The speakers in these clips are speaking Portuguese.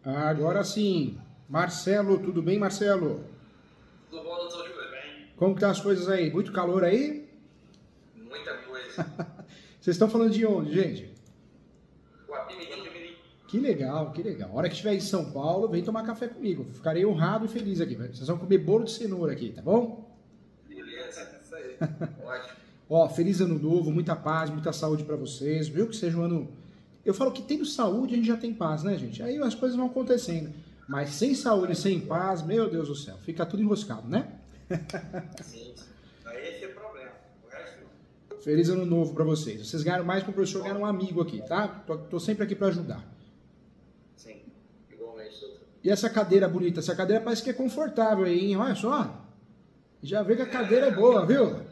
Agora sim. Marcelo, tudo bem, Marcelo? Tudo bom, doutor Júlio? Bem? Como que tá as coisas aí? Muito calor aí? Muita coisa. Vocês estão falando de onde, gente? Guapimirim. Que legal, que legal. A hora que estiver em São Paulo, vem tomar café comigo. Ficarei honrado e feliz aqui. Vocês vão comer bolo de cenoura aqui, tá bom? Beleza, isso aí. Ótimo. Ó, feliz ano novo, muita paz, muita saúde pra vocês, viu? Que seja um ano... Eu falo que tendo saúde a gente já tem paz, né, gente? Aí as coisas vão acontecendo. Mas sem saúde, sem paz, meu Deus do céu, fica tudo enroscado, né? Sim, aí esse é o problema. O resto não. Feliz ano novo pra vocês. Vocês ganharam mais que o professor, ganharam um amigo aqui, tá? Tô sempre aqui pra ajudar. Sim, igualmente, doutor. E essa cadeira bonita? Essa cadeira parece que é confortável aí, hein? Olha só. Já vê que a cadeira é boa, viu?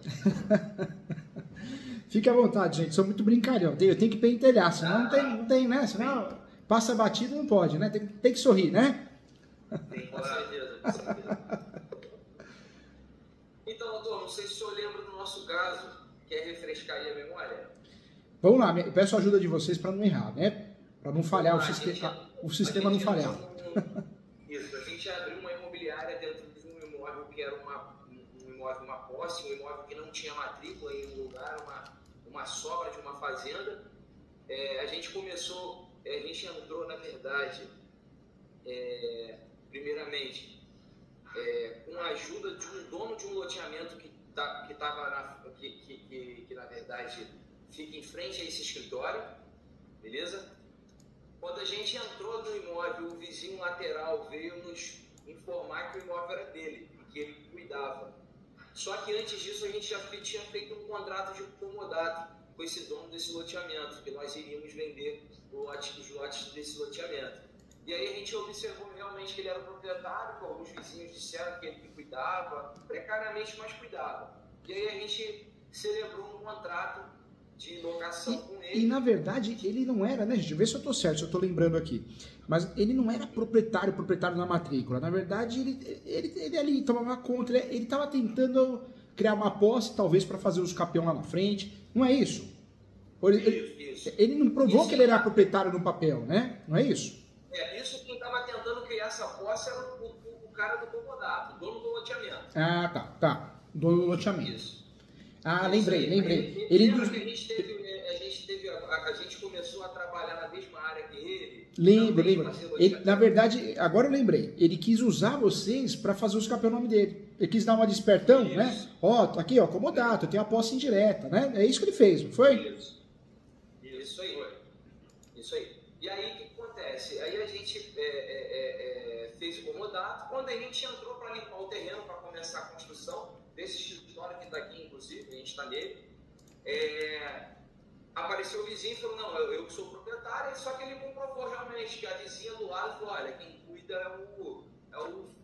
Fique à vontade, gente. Sou muito brincalhão. Eu tenho que pentelhar, senão não tem, né? Senão passa batido não pode, né? Tem que sorrir, né? Tem, com certeza, com certeza. Então, doutor, não sei se o senhor lembra do nosso caso. Quer refrescar aí a memória? Vamos lá. Eu peço a ajuda de vocês para não errar, né? Para não falhar, o sistema não falhar. Isso, a gente abriu uma imobiliária dentro de um imóvel que era um imóvel, uma posse, um imóvel que não tinha matrícula em um lugar, uma sobra de uma fazenda. A gente entrou, na verdade, primeiramente, com a ajuda de um dono de um loteamento que na verdade fica em frente a esse escritório, beleza? Quando a gente entrou no imóvel, o vizinho lateral veio nos informar que o imóvel era dele e que ele cuidava. Só que antes disso a gente já tinha feito um contrato de comodato com esse dono desse loteamento, que nós iríamos vender os lotes desse loteamento. E aí a gente observou realmente que ele era o proprietário, alguns vizinhos disseram que ele cuidava, precariamente, mas cuidava. E aí a gente celebrou um contrato de locação com ele. E na verdade ele não era, né, gente? Vê se eu tô certo, se eu tô lembrando aqui. Mas ele não era proprietário na matrícula. Na verdade, ele ali tomava conta, ele estava tentando criar uma posse, talvez para fazer os capião lá na frente. Não é isso? Isso. Ele não provou que ele era proprietário no papel, né? Não é isso? Isso quem estava tentando criar essa posse era o cara do comodato, o dono do loteamento. Ah, tá. Dono do loteamento. Isso. Ah, lembrei. Lembra que a gente começou a trabalhar na mesma área que ele? Lembro. Na verdade, agora eu lembrei. Ele quis usar vocês para fazer os capel nome dele. Ele quis dar uma despertão, Isso. né? Ó, tá aqui, ó, comodato, eu tenho a posse indireta, né? É isso que ele fez, não foi? Isso aí. E aí o que acontece? Aí a gente fez o comodato. Quando a gente entrou para limpar o terreno, para começar a construção desse escritório que está aqui, inclusive, a gente está nele, apareceu o vizinho e falou, não, eu que sou proprietário, só que ele comprovou realmente que a vizinha do lado falou, olha, quem cuida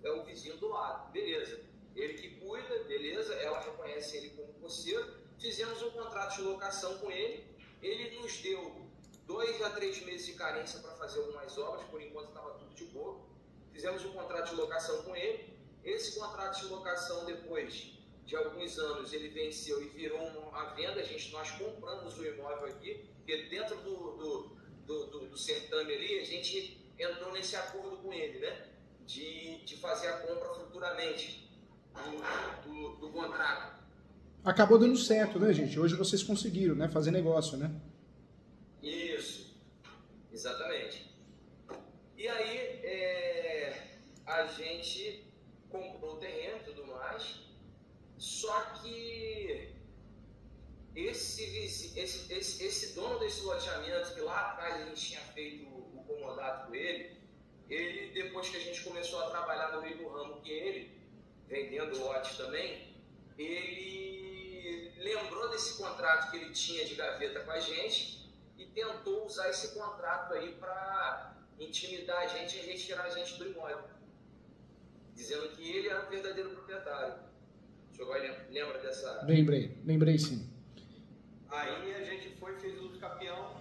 é o vizinho do lado, beleza. Ele que cuida, beleza, ela reconhece ele como posseiro, fizemos um contrato de locação com ele, ele nos deu 2 a 3 meses de carência para fazer algumas obras, por enquanto estava tudo de boa, fizemos um contrato de locação com ele, esse contrato de locação depois de alguns anos ele venceu e virou uma venda, nós compramos o imóvel aqui, porque dentro do certame ali, a gente entrou nesse acordo com ele, né? De fazer a compra futuramente do contrato. Acabou dando certo, né, gente? Hoje vocês conseguiram, né, fazer negócio, né? Isso, exatamente. E aí, a gente comprou o terreno e tudo mais. Só que esse dono desse loteamento, que lá atrás a gente tinha feito o comodato com ele, depois que a gente começou a trabalhar no meio do ramo que ele, vendendo lotes também, ele lembrou desse contrato que ele tinha de gaveta com a gente e tentou usar esse contrato aí para intimidar a gente e retirar a gente do imóvel, dizendo que ele era o verdadeiro proprietário. O senhor lembra dessa... Lembrei sim. Aí a gente fez o uso capião,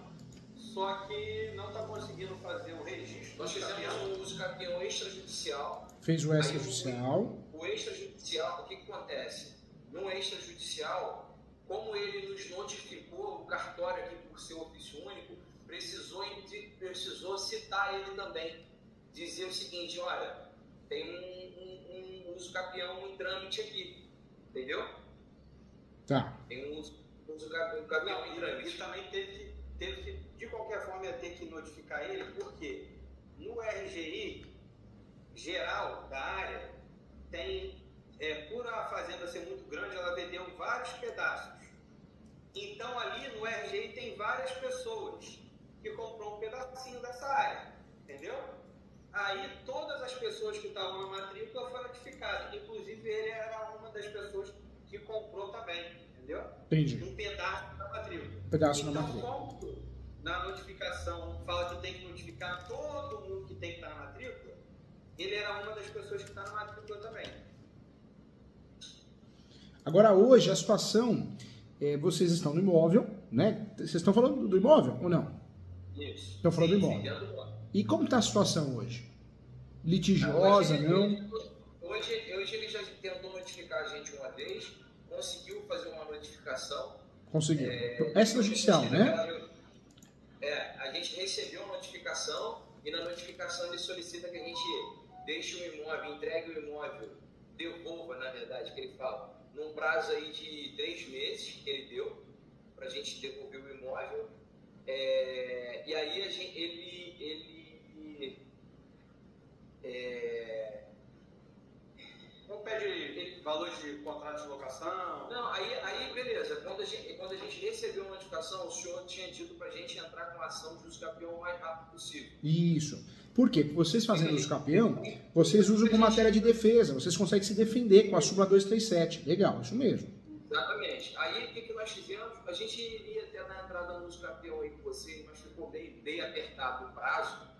só que não está conseguindo fazer o registro. Nós fizemos um uso capião extrajudicial. Fez o extrajudicial. O extrajudicial, o que acontece? No extrajudicial, como ele nos notificou, o cartório aqui por ser ofício único, precisou citar ele também. dizer o seguinte, olha, tem um uso capião em trâmite aqui, entendeu? Tá. Tem um uso capião em trâmite. E também teve que, de qualquer forma, ter que notificar ele, porque no RGI geral da área, tem, por a fazenda ser muito grande, ela vendeu vários pedaços. Então, ali no RGI tem várias pessoas que comprou um pedacinho dessa área, entendeu? Aí, todas as pessoas que estavam na matrícula foram notificadas. Inclusive, ele era uma das pessoas que comprou também, entendeu? Entendi. Um pedaço da matrícula. Um pedaço então, da matrícula. como na notificação fala que tem que notificar todo mundo que tem que estar na matrícula, ele era uma das pessoas que está na matrícula também. Agora, hoje, a situação, vocês estão no imóvel, né? Vocês estão falando do imóvel ou não? Isso. Estão falando do imóvel. Dentro do imóvel. E como está a situação hoje? Litigiosa, não? Hoje ele já tentou notificar a gente uma vez, conseguiu fazer uma notificação. Conseguiu. Extrajudicial, né? A gente recebeu a notificação e na notificação ele solicita que a gente deixe o imóvel, entregue o imóvel, devolva, na verdade, que ele fala, num prazo aí de 3 meses que ele deu para a gente devolver o imóvel. E aí ele não pede valores de contrato de locação? Não, aí beleza. Quando a gente recebeu a notificação, o senhor tinha dito pra gente entrar com a ação de uso capião o mais rápido possível. Isso. Por quê? Porque vocês fazendo uso capião, vocês usam como matéria de defesa, vocês conseguem se defender com a súmula 237. Legal, isso mesmo. Exatamente. Aí o que nós fizemos? A gente iria até na entrada no uso capião aí com vocês, mas ficou bem apertado o prazo.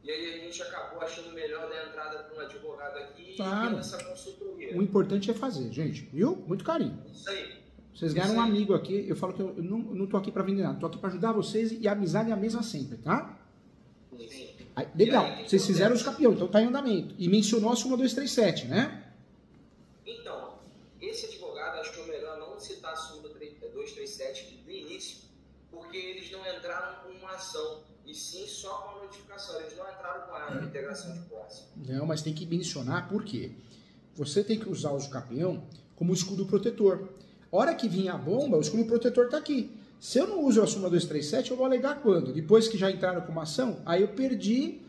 E aí a gente acabou achando melhor dar entrada para um advogado aqui claro. E ter essa consultoria. O importante é fazer, gente. Viu? Muito carinho. Isso aí. Vocês ganharam um amigo aqui. Eu falo que eu não tô aqui para vender nada. Tô aqui para ajudar vocês e a amizade é a mesma sempre, tá? Sim. Aí, legal. Vocês fizeram os capião, então tá em andamento. E mencionou a súmula 237, né? Então, esse advogado achou melhor não citar a súmula 237 no início, porque eles não entraram com uma ação, e sim só com a notificação. Eles não entraram com a integração de posse. Não, mas tem que mencionar por quê. Você tem que usar o uso capião como escudo protetor. A hora que vir a bomba, o escudo protetor está aqui. Se eu não uso a súmula 237, eu vou alegar quando? Depois que já entraram com uma ação, aí eu perdi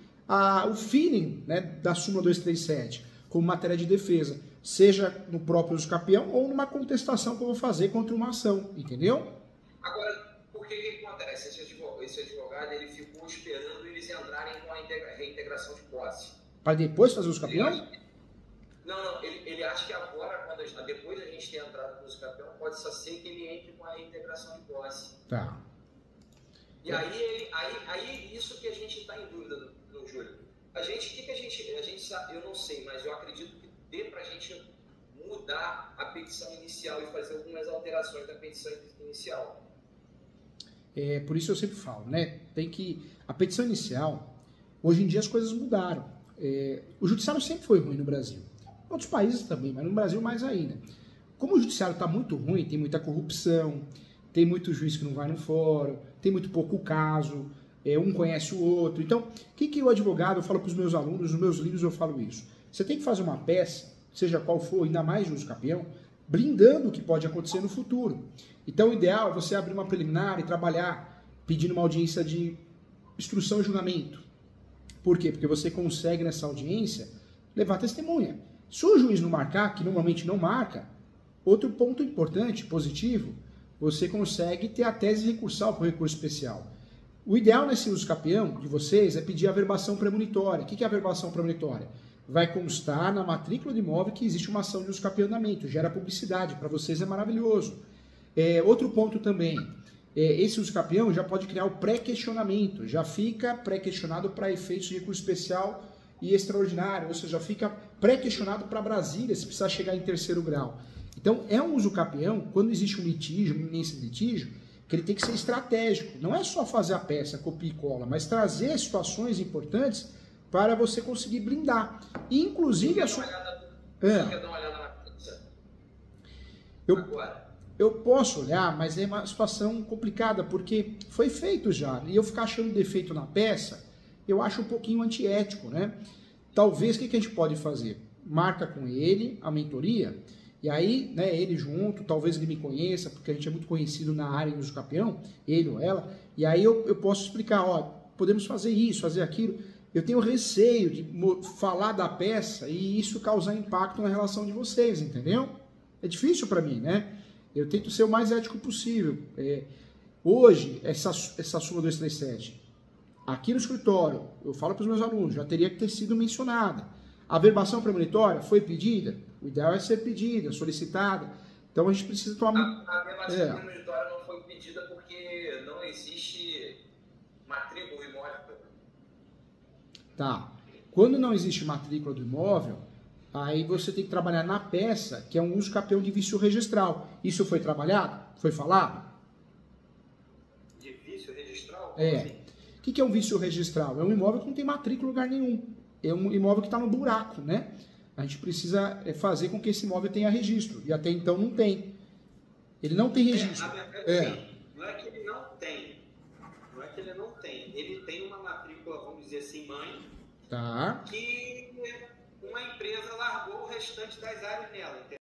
o feeling, né, da súmula 237 como matéria de defesa, seja no próprio uso capião ou numa contestação que eu vou fazer contra uma ação, entendeu? Agora, por que acontece? Esse advogado ele ficou esperando eles entrarem com a reintegração de posse. Para depois fazer o uso capião? Não, ele acha que agora, depois da gente ter entrado no uso capião, pode só ser que ele entre com a reintegração de posse. Tá. E aí isso que a gente está em dúvida no Júlio. A gente sabe, eu não sei, mas eu acredito que dê para a gente mudar a petição inicial e fazer algumas alterações da petição inicial. Por isso eu sempre falo, né? A petição inicial, hoje em dia as coisas mudaram. O judiciário sempre foi ruim no Brasil. Outros países também, mas no Brasil mais ainda. Como o judiciário está muito ruim, tem muita corrupção, tem muito juiz que não vai no fórum, tem muito pouco caso, um conhece o outro. Então, o que o advogado, eu falo para os meus alunos, nos meus livros eu falo isso. Você tem que fazer uma peça, seja qual for, ainda mais de uso capião, blindando o que pode acontecer no futuro. Então, o ideal é você abrir uma preliminar e trabalhar pedindo uma audiência de instrução e julgamento. Por quê? Porque você consegue, nessa audiência, levar testemunha. Se o juiz não marcar, que normalmente não marca, outro ponto importante, positivo, você consegue ter a tese recursal para o recurso especial. O ideal nesse uso capião de vocês é pedir a averbação premonitória. O que é a averbação premonitória? Vai constar na matrícula do imóvel que existe uma ação de uso capião em andamento, gera publicidade, para vocês é maravilhoso. Outro ponto também, esse uso capião já pode criar o pré-questionamento, já fica pré-questionado para efeitos de recurso especial e extraordinário, ou seja, já fica pré-questionado para Brasília, se precisar chegar em 3º grau. Então, é um uso capião, quando existe um litígio, uma iminência de litígio, que ele tem que ser estratégico. Não é só fazer a peça, copia e cola, mas trazer situações importantes para você conseguir blindar. E, inclusive, Quer dar uma olhada na pizza? Eu posso olhar, mas é uma situação complicada, porque foi feito já. E eu ficar achando defeito na peça, eu acho um pouquinho antiético, né? Talvez, o que a gente pode fazer? Marca com ele a mentoria, e aí, né, ele junto, talvez ele me conheça, porque a gente é muito conhecido na área do uso capião, ele ou ela, e aí eu posso explicar, ó, podemos fazer isso, fazer aquilo. Eu tenho receio de falar da peça e isso causar impacto na relação de vocês, entendeu? É difícil para mim, né? Eu tento ser o mais ético possível. Hoje, essa súmula 237, aqui no escritório, eu falo para os meus alunos, já teria que ter sido mencionada. A verbação premonitória foi pedida? O ideal é ser pedida, solicitada. Então a gente precisa tomar... A verbação premonitória não foi pedida porque não existe matrícula imóvel. Tá. Quando não existe matrícula do imóvel, aí você tem que trabalhar na peça, que é um uso capião de vício registral. Isso foi trabalhado? Foi falado? De vício registral? Assim? O que é um vício registral? É um imóvel que não tem matrícula em lugar nenhum. É um imóvel que está no buraco, né? A gente precisa fazer com que esse imóvel tenha registro. E até então não tem. Ele não tem registro. Não é que ele não tem. Não é que ele não tem. Ele tem uma matrícula, vamos dizer assim, mãe. Tá. Que uma empresa largou o restante das áreas nela, entendeu?